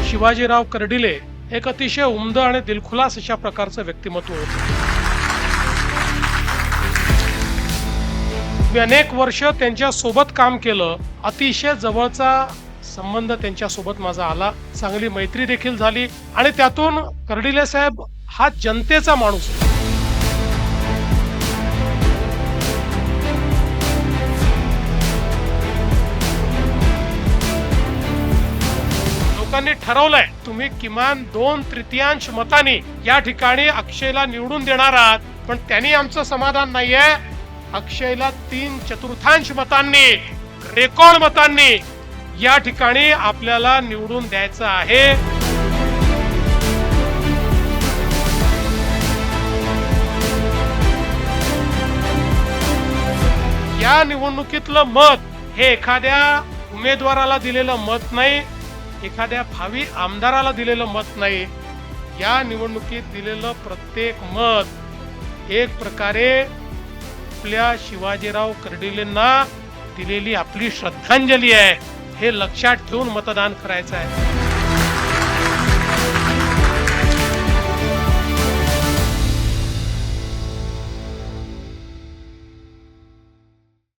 शिवाजीराव कर्डिले एक अतिशय उमद आणि दिलखुलास अशा प्रकारचं व्यक्तिमत्व होतं. मी अनेक वर्ष त्यांच्या सोबत काम केलं. अतिशय जवळचा संबंध त्यांच्या सोबत माझा आला. चांगली मैत्री देखील झाली आणि त्यातून कर्डिले साहेब हा जनतेचा माणूस आहे. लोकांनी ठरवलंय तुम्ही किमान 2/3 मतांनी या ठिकाणी अक्षयला निवडून देणार आहात, पण त्यांनी आमचं समाधान नाहीये. अक्षयला 3/4 मतांनी, रेकॉर्ड मतांनी या ठिकाणी आपल्याला निवडून द्यायचं आहे. या निवडणुकीतलं मत हे एखाद्या उमेदवाराला दिलेलं मत नाही, एखाद्या भावी आमदाराला दिलेलं मत नाही. या निवडणुकीत दिलेलं प्रत्येक मत एक प्रकारे आपल्या शिवाजीराव कर्डिलेंना दिलेली आपली श्रद्धांजली आहे. हे लक्षात ठेवून मतदान करायचं आहे.